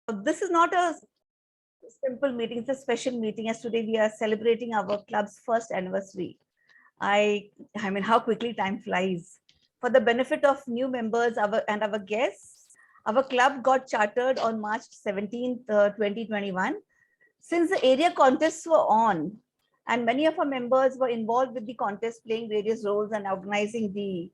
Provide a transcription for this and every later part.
This is not a simple meeting, it's a special meeting, as today we are celebrating our club's first anniversary. I mean, how quickly time flies. For the benefit of new members and our guests, our club got chartered on March 17th, 2021. Since the area contests were on, and many of our members were involved with the contest, playing various roles and organizing the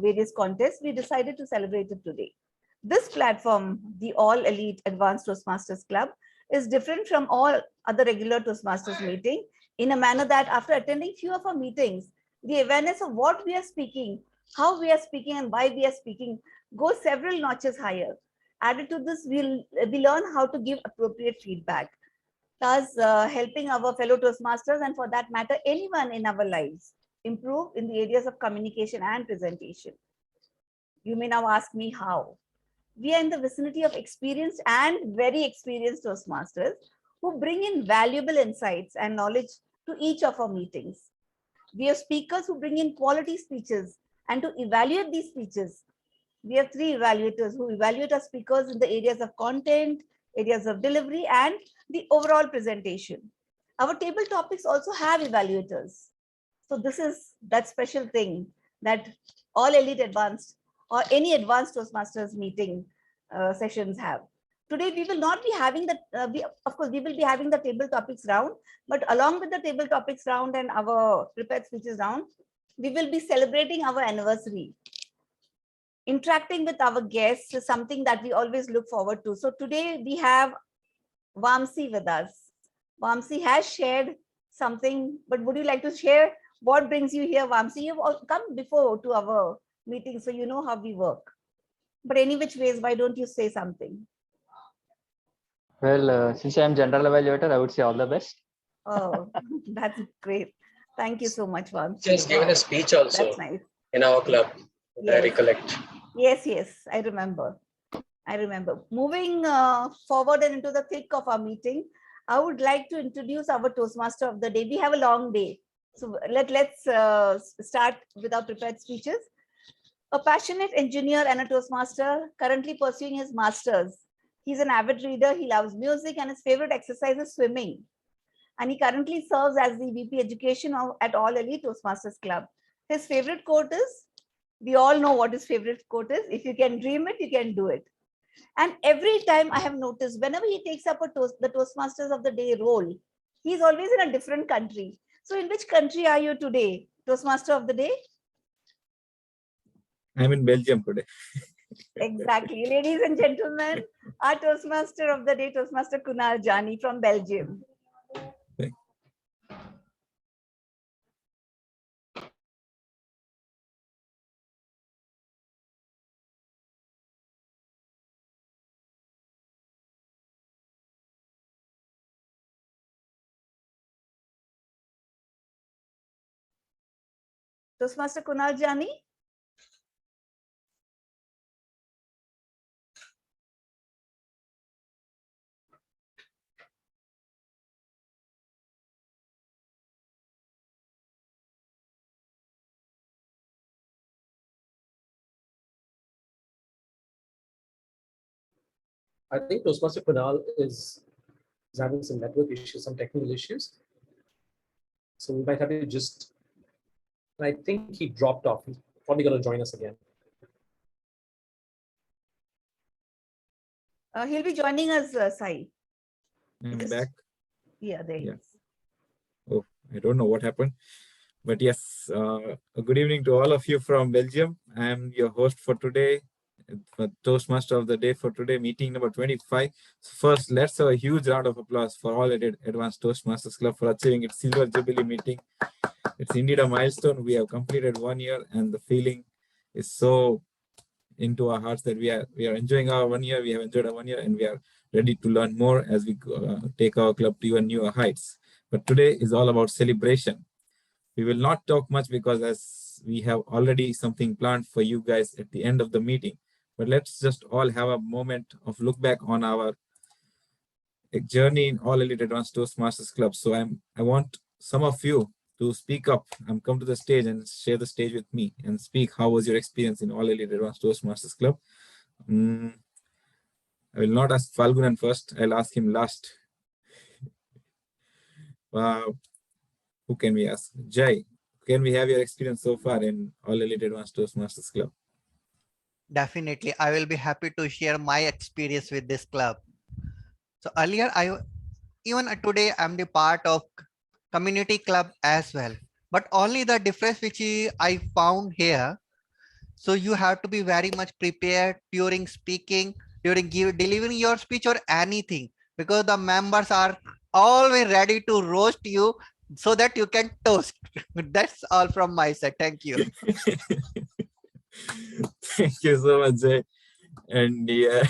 various contests, we decided to celebrate it today. This platform, the All Elite Advanced Toastmasters Club, is different from all other regular Toastmasters meeting in a manner that after attending few of our meetings, the awareness of what we are speaking, how we are speaking, and why we are speaking goes several notches higher. Added to this, we learn how to give appropriate feedback, thus helping our fellow Toastmasters, and for that matter, anyone in our lives, improve in the areas of communication and presentation. You may now ask me how. We are in the vicinity of experienced and very experienced Toastmasters who bring in valuable insights and knowledge to each of our meetings. We have speakers who bring in quality speeches, and to evaluate these speeches, we have 3 evaluators who evaluate our speakers in the areas of content, areas of delivery, and the overall presentation. Our table topics also have evaluators. So this is that special thing that all Elite Advanced or any advanced Toastmasters meeting sessions have. Today we will not be having the, of course we will be having the table topics round, but along with the table topics round and our prepared speeches round, we will be celebrating our anniversary. Interacting with our guests is something that we always look forward to. So today we have Vamsi with us. Vamsi has shared something, but would you like to share what brings you here, Vamsi? You've come before to our meeting, so you know how we work. But any which ways, why don't you say something? Well, since I am general evaluator, I would say all the best. Oh, that's great. Thank you so much, Vamsi. Just given a speech also. That's nice. In our club. Yes. I recollect. Yes, I remember. Moving forward and into the thick of our meeting, I would like to introduce our Toastmaster of the day. We have a long day, so let's start with our prepared speeches. A passionate engineer and a Toastmaster, currently pursuing his master's. He's an avid reader, he loves music, and his favorite exercise is swimming. And he currently serves as the VP Education at All Elite Toastmasters Club. His favorite quote is, we all know what his favorite quote is, if you can dream it, you can do it. And every time I have noticed, whenever he takes up the Toastmasters of the Day role, he's always in a different country. So in which country are you today, Toastmaster of the Day? I'm in Belgium today. Exactly. Ladies and gentlemen, our Toastmaster of the Day, Toastmaster Kunal Jani from Belgium. Toastmaster Kunal Jani? I think Toastmaster Kunal is having some network issues, some technical issues. So we might have to just, I think he dropped off. He's probably going to join us again. He'll be joining us, Sai. I'm back. Yeah, there he is. Oh, I don't know what happened. But yes, a good evening to all of you from Belgium. I'm your host for today, for Toastmaster of the Day for today, meeting number 25. So first, let's have a huge round of applause for All Advanced Toastmasters Club for achieving its Silver Jubilee meeting. It's indeed a milestone. We have completed 1 year, and the feeling is so into our hearts that we are enjoying our 1 year. We have enjoyed our 1 year, and we are ready to learn more as we take our club to even newer heights. But today is all about celebration. We will not talk much because as we have already something planned for you guys at the end of the meeting. But let's just all have a moment of look back on our journey in All Elite Advanced Toastmasters Club. So I want some of you to speak up and come to the stage and share the stage with me and speak. How was your experience in All Elite Advanced Toastmasters Club? I will not ask Falgunan first. I'll ask him last. Who can we ask? Jai, can we have your experience so far in All Elite Advanced Toastmasters Club? Definitely, I will be happy to share my experience with this club. So earlier, even today, I'm the part of community club as well. But only the difference which I found here. So you have to be very much prepared during speaking, during delivering your speech or anything, because the members are always ready to roast you so that you can toast. That's all from my side. Thank you. Thank you so much, Jay. And yeah,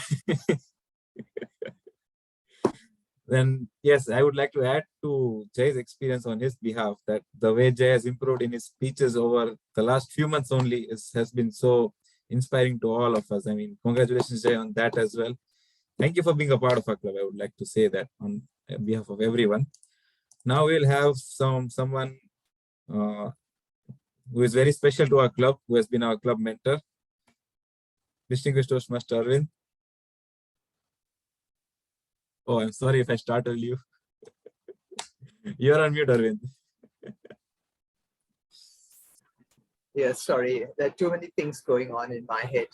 then yes, I would like to add to Jay's experience on his behalf that the way Jay has improved in his speeches over the last few months only has been so inspiring to all of us. I mean, congratulations, Jay, on that as well. Thank you for being a part of our club. I would like to say that on behalf of everyone. Now we'll have someone who is very special to our club, who has been our club mentor, distinguished Toastmaster Arvind. Oh, I'm sorry if I startled you. You're on mute, Arvind. Yeah, sorry. There are too many things going on in my head.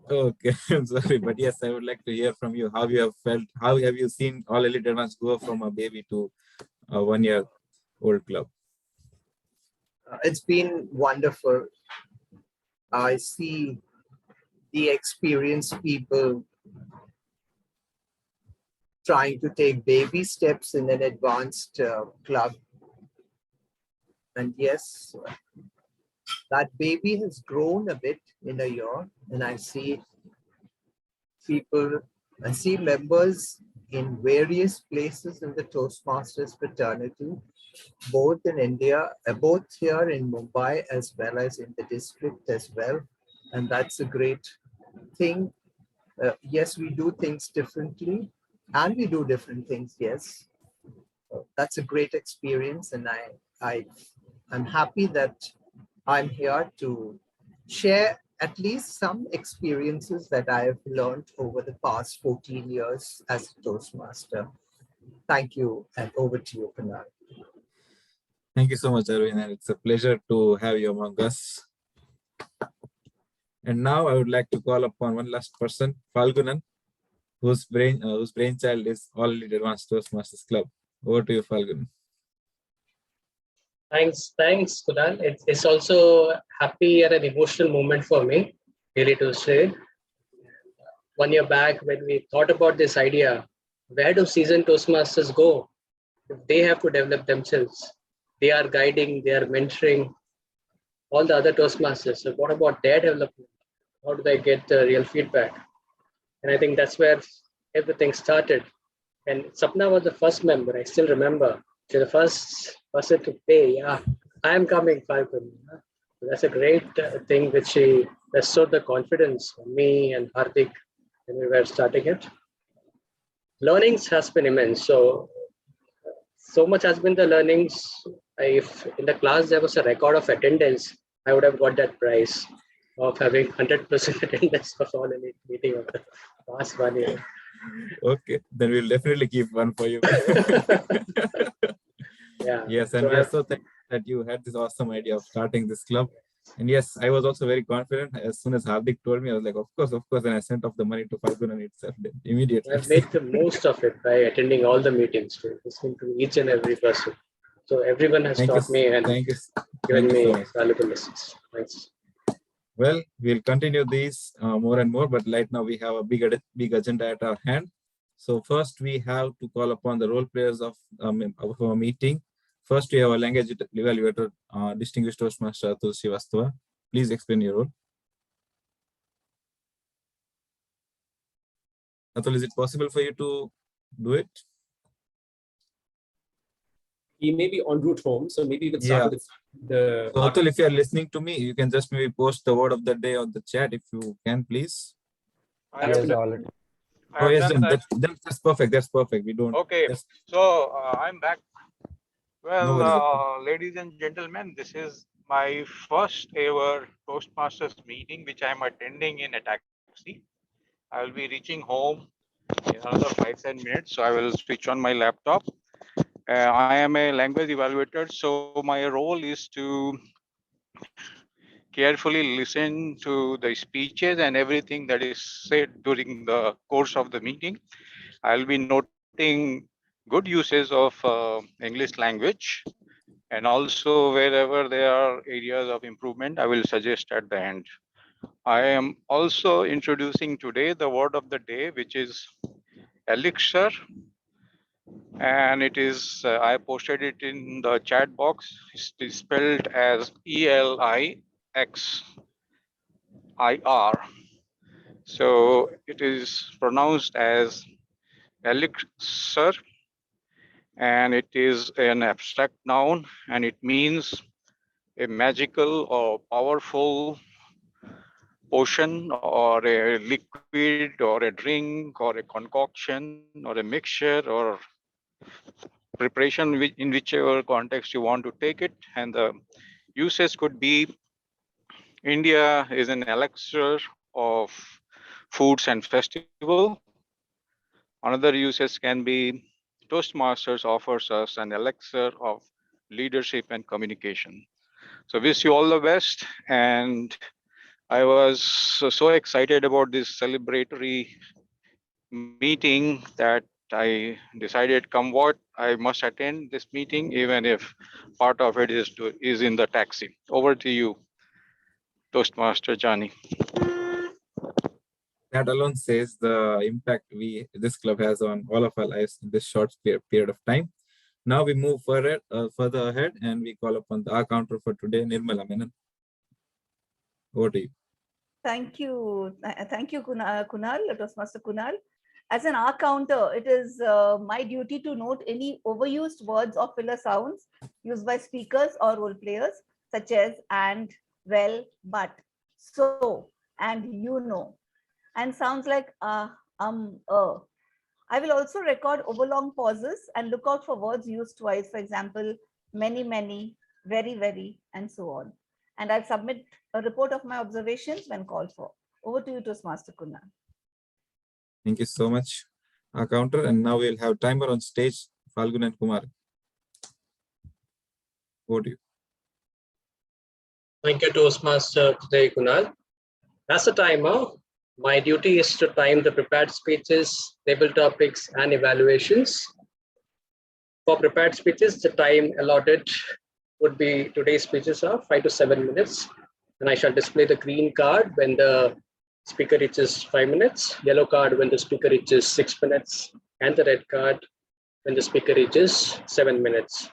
Okay, I'm sorry, but yes, I would like to hear from you how you have felt. How have you seen All Elite Advanced go from a baby to a 1-year-old club? It's been wonderful. I see the experienced people trying to take baby steps in an advanced club. And yes, that baby has grown a bit in a year, and I see members in various places in the Toastmasters fraternity, both in India, both here in Mumbai as well as in the district as well. And that's a great thing. Yes, we do things differently and we do different things, yes. That's a great experience, and I'm happy that I'm here to share at least some experiences that I have learned over the past 14 years as a Toastmaster. Thank you, and over to you, Kunal. Thank you so much, Arvind, and it's a pleasure to have you among us. And now I would like to call upon one last person, Falgunan, whose brainchild is All Elite Advanced Toastmasters Club. Over to you, Falgunan. Thanks, Kunal. It's also happy and an emotional moment for me, really, to say. 1 year back, when we thought about this idea, where do seasoned Toastmasters go if they have to develop themselves? They are guiding, they are mentoring all the other Toastmasters. So what about their development? How do they get real feedback? And I think that's where everything started. And Sapna was the first member. I still remember. So the first person to pay, yeah, I'm coming, Falcon. That's a great thing which she bestowed the confidence on me and Hardik when we were starting it. Learnings has been immense. So much has been the learnings. If in the class there was a record of attendance, I would have got that prize of having 100% attendance for all elite meeting of the past 1 year. Okay, then we'll definitely keep one for you. Yeah. Yes, and we are so thankful that you had this awesome idea of starting this club. And yes, I was also very confident. As soon as Hardik told me, I was like, of course. And I sent off the money to Falgunan itself immediately. I've made the most of it by attending all the meetings, listening to each and every person. So everyone has taught me and given me valuable lessons. Thanks. Well, we'll continue these more and more, but right now we have a big agenda at our hand. So first we have to call upon the role players of our meeting. First, we have a language evaluator, distinguished Toastmaster Atul Srivastava. Please explain your role. Atul, is it possible for you to do it? He may be en route home, so maybe you can start with the. So Atul, if you are listening to me, you can just maybe post the word of the day on the chat if you can, please. Yes, already. Oh yes, that's perfect. That's perfect. We don't. Okay, so I'm back. Well, No ladies and gentlemen, this is my first ever Toastmasters meeting, which I'm attending in a taxi. I will be reaching home in another 5-10 minutes. So I will switch on my laptop. I am a language evaluator, so my role is to carefully listen to the speeches and everything that is said during the course of the meeting. I'll be noting good uses of English language, and also wherever there are areas of improvement, I will suggest at the end. I am also introducing today the word of the day, which is elixir, and it is I posted it in the chat box. It is spelled as ELIXIR. So it is pronounced as elixir, and it is an abstract noun, and it means a magical or powerful potion or a liquid or a drink or a concoction or a mixture or preparation in whichever context you want to take it. And the uses could be India is an elixir of foods and festival. Another uses can be Toastmasters offers us an elixir of leadership and communication. So wish you all the best. And I was so excited about this celebratory meeting that I decided, come what, I must attend this meeting, even if part of it is in the taxi. Over to you, Toastmaster Johnny. That alone says the impact this club has on all of our lives in this short period of time. Now we move further ahead, and we call upon our counter for today, Nirmala Menon. Over to you. Thank you. Thank you, Kunal, Toastmaster Kunal. As an R counter, it is my duty to note any overused words or filler sounds used by speakers or role players, such as and, well, but, so, and you know, and sounds like I will also record overlong pauses and look out for words used twice, for example, many, many, very, very, and so on. And I'll submit a report of my observations when called for. Over to you, Toastmaster Kunal. Thank you so much, our counter. And now we'll have timer on stage, Falgun and Kumar. Over to you. Thank you, Toastmaster today, Kunal. As a timer, my duty is to time the prepared speeches, table topics, and evaluations. For prepared speeches, the time allotted would be today's speeches are 5 to 7 minutes. And I shall display the green card when the speaker reaches 5 minutes, yellow card when the speaker reaches 6 minutes, and the red card when the speaker reaches 7 minutes.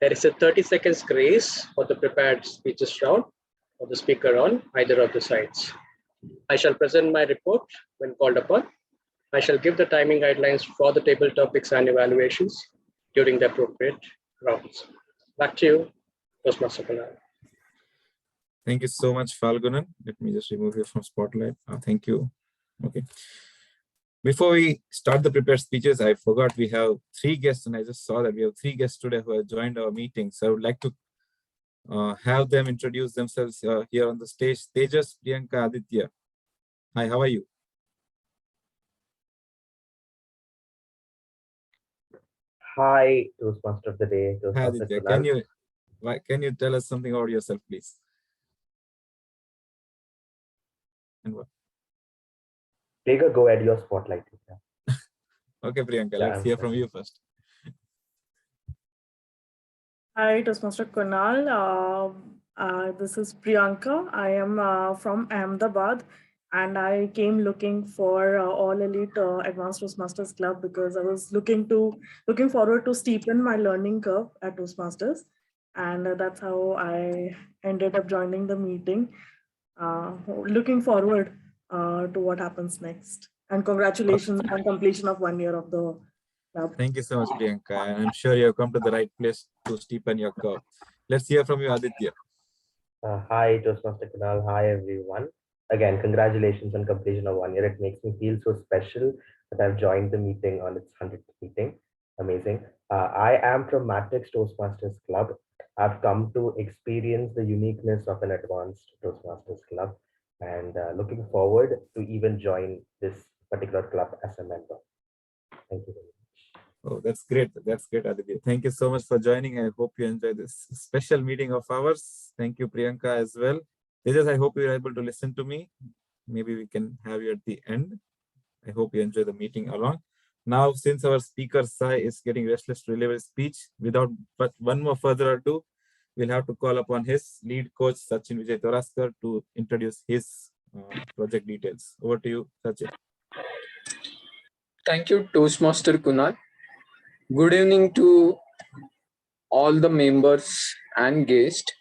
There is a 30 seconds grace for the prepared speeches round of the speaker on either of the sides. I shall present my report when called upon. I shall give the timing guidelines for the table topics and evaluations during the appropriate rounds. Back to you, Toastmaster Kunal. Thank you so much, Falgunan. Let me just remove you from spotlight. Thank you. Okay. Before we start the prepared speeches, I forgot we have 3 guests, and I just saw that we have 3 guests today who have joined our meeting. So I would like to have them introduce themselves here on the stage. Tejas, Priyanka, Aditya. Hi, how are you? Hi, Toastmaster of the day. Hi, Aditya. Can you tell us something about yourself, please? And what? Priyanka, go ahead, your spotlight. Okay, Priyanka, let's hear from you first. Hi, Toastmaster Kunal. This is Priyanka. I am from Ahmedabad, and I came looking for All Elite Advanced Toastmasters Club because I was looking forward to steepen my learning curve at Toastmasters, and that's how I ended up joining the meeting. Looking forward to what happens next, and congratulations on completion of 1 year of the club. Thank you so much, Priyanka. And I'm sure you have come to the right place to steepen your curve. Let's hear from you, Aditya. Hi, Toastmaster Kunal. Hi, everyone. Again, congratulations on completion of 1 year. It makes me feel so special that I've joined the meeting on its 100th meeting. Amazing. I am from Matrix Toastmasters Club. I've come to experience the uniqueness of an advanced Toastmasters Club, and looking forward to even join this particular club as a member. Thank you very much. Oh, that's great. That's great, Aditya. Thank you so much for joining. I hope you enjoy this special meeting of ours. Thank you, Priyanka, as well. Tejas, I hope you are able to listen to me. Maybe we can have you at the end. I hope you enjoy the meeting along. Now, since our speaker Sai is getting restless to deliver his speech, without but one more further ado, we'll have to call upon his lead coach, Sachin Vijay Toraskar, to introduce his project details. Over to you, Sachin. Thank you, Toastmaster Kunal. Good evening to all the members and guests.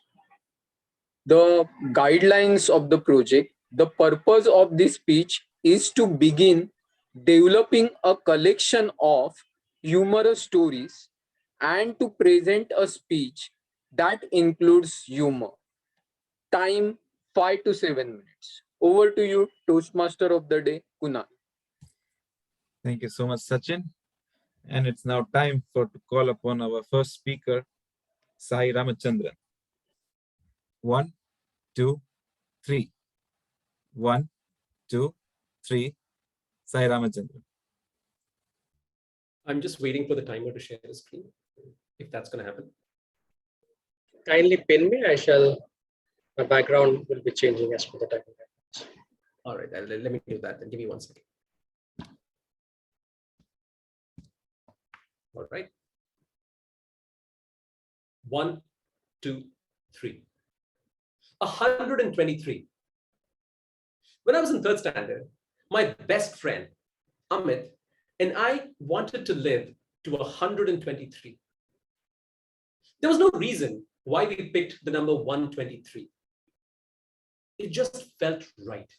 The guidelines of the project, the purpose of this speech is to begin developing a collection of humorous stories and to present a speech that includes humor. Time 5 to 7 minutes. Over to you, Toastmaster of the day, Kunal. Thank you so much, Sachin. And it's now time to call upon our first speaker, Sai Ramachandran. 1, 2, 3. 1, 2, 3. Sai Ramachandran. I'm just waiting for the timer to share the screen, if that's going to happen. Kindly pin me. My background will be changing as per the time. All right, let me do that. Then give me 1 second. All right. 1, 2, 3. 123. When I was in 3rd standard, my best friend, Amit, and I wanted to live to 123. There was no reason why we picked the number 123. It just felt right.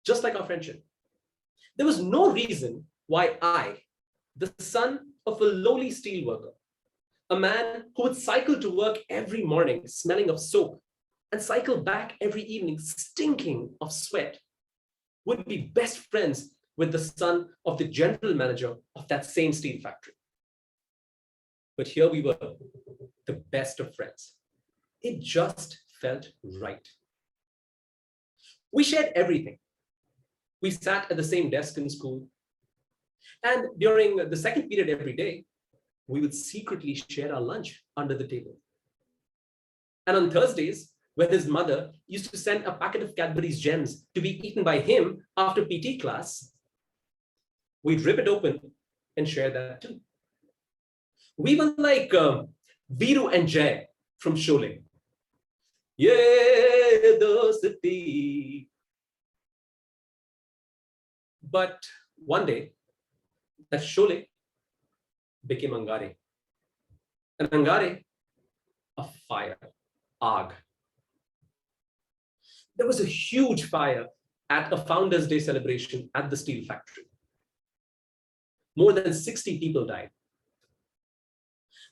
Just like our friendship. There was no reason why I, the son of a lowly steel worker, a man who would cycle to work every morning smelling of soap and cycle back every evening stinking of sweat, would be best friends with the son of the general manager of that same steel factory. But here we were, the best of friends. It just felt right. We shared everything. We sat at the same desk in school. And during the second period every day, we would secretly share our lunch under the table. And on Thursdays, when his mother used to send a packet of Cadbury's Gems to be eaten by him after PT class, we'd rip it open and share that too. We were like Viru and Jay from Sholay. Yeah, Dostati. But one day, that Sholay became Angare. And Angare, a fire, Aag. There was a huge fire at a Founders' Day celebration at the steel factory. More than 60 people died.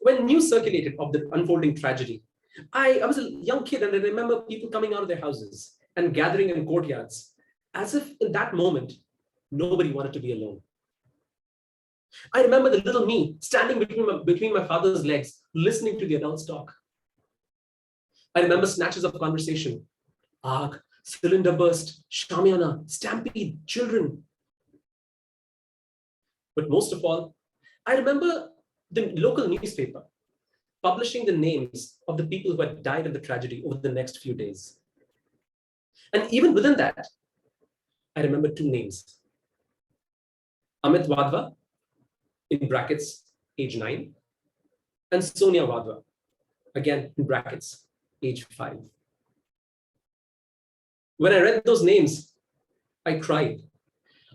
When news circulated of the unfolding tragedy, I was a young kid and I remember people coming out of their houses and gathering in courtyards, as if in that moment, nobody wanted to be alone. I remember the little me standing between my father's legs, listening to the adults talk. I remember snatches of conversation. Aag, cylinder burst, Shamiana, stampede, children. But most of all, I remember the local newspaper publishing the names of the people who had died of the tragedy over the next few days. And even within that, I remember 2 names. Amit Wadhwa, in brackets, age 9, and Sonia Wadhwa, again in brackets, age 5. When I read those names, I cried.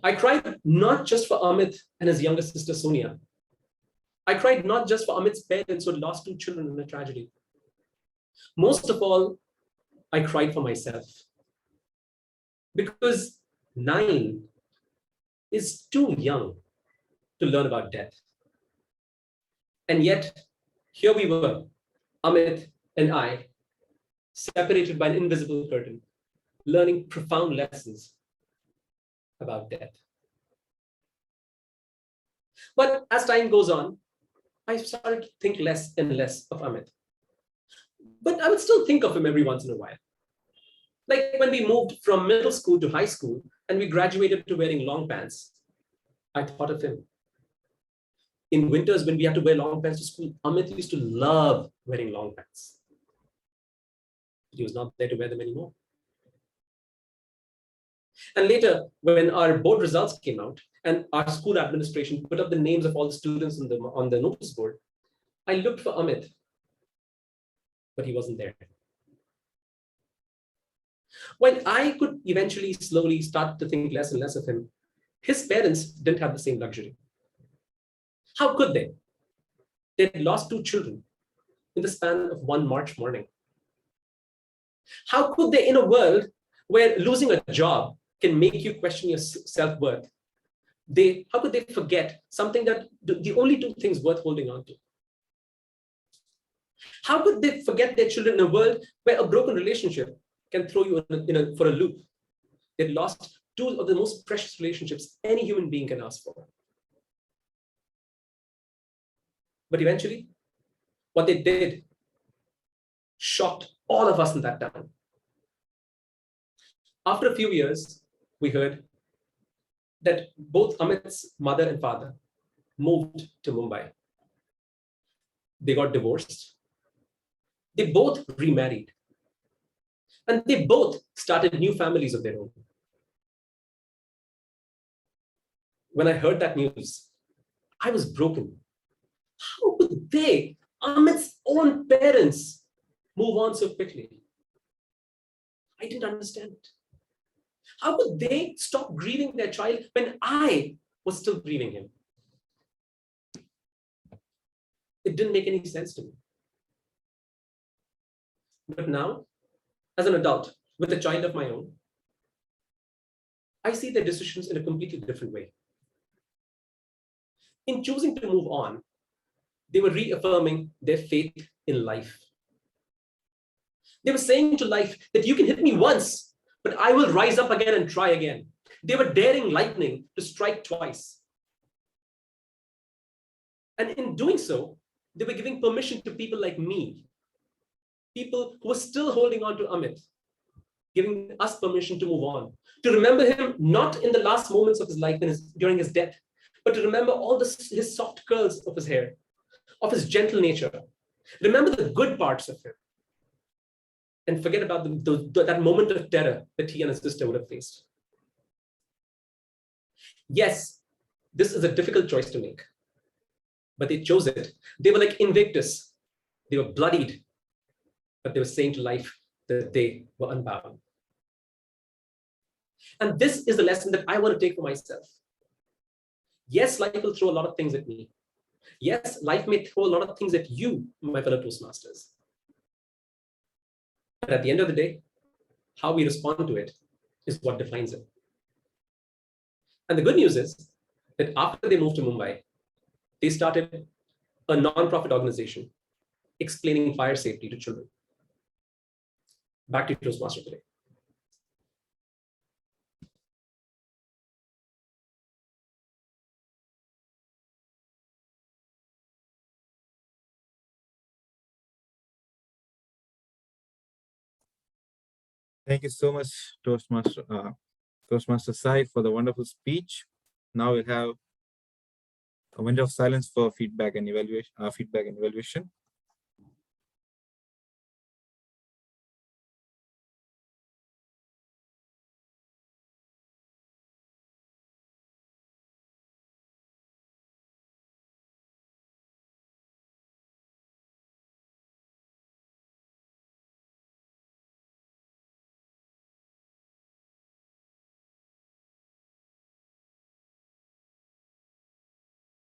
I cried not just for Amit and his younger sister Sonia. I cried not just for Amit's parents who had lost 2 children in a tragedy. Most of all, I cried for myself. Because 9 is too young to learn about death. And yet, here we were, Amit and I, separated by an invisible curtain, learning profound lessons about death. But as time goes on, I started to think less and less of Amit. But I would still think of him every once in a while. Like when we moved from middle school to high school and we graduated to wearing long pants, I thought of him In winters, when we had to wear long pants to school, Amit used to love wearing long pants. He was not there to wear them anymore. And later, when our board results came out and our school administration put up the names of all the students on the notice board, I looked for Amit, but he wasn't there. When I could eventually slowly start to think less and less of him, his parents didn't have the same luxury. How could they? They had lost 2 children in the span of one March morning. How could they, in a world where losing a job can make you question your self-worth, how could they forget something that the only 2 things worth holding on to? How could they forget their children in a world where a broken relationship can throw you for a loop? They lost 2 of the most precious relationships any human being can ask for. But eventually, what they did shocked all of us in that town. After a few years, we heard that both Amit's mother and father moved to Mumbai. They got divorced. They both remarried. And they both started new families of their own. When I heard that news, I was broken. How could they, Amit's own parents, move on so quickly? I didn't understand it. How could they stop grieving their child when I was still grieving him? It didn't make any sense to me. But now, as an adult with a child of my own, I see their decisions in a completely different way. In choosing to move on, they were reaffirming their faith in life. They were saying to life that you can hit me once, but I will rise up again and try again. They were daring lightning to strike twice. And in doing so, they were giving permission to people like me, people who were still holding on to Amit, giving us permission to move on, to remember him not in the last moments of his life during his death, but to remember all his soft curls of his hair, of his gentle nature. Remember the good parts of him. And forget about that moment of terror that he and his sister would have faced. Yes, this is a difficult choice to make, but they chose it. They were like Invictus. They were bloodied, but they were saying to life that they were unbound. And this is the lesson that I want to take for myself. Yes, life will throw a lot of things at me. Yes, life may throw a lot of things at you, my fellow Toastmasters. But at the end of the day, how we respond to it is what defines it. And the good news is that after they moved to Mumbai, they started a non-profit organization explaining fire safety to children. Back to Toastmaster today. Thank you so much, Toastmaster Sai, for the wonderful speech. Now we'll have a minute of silence for feedback and evaluation.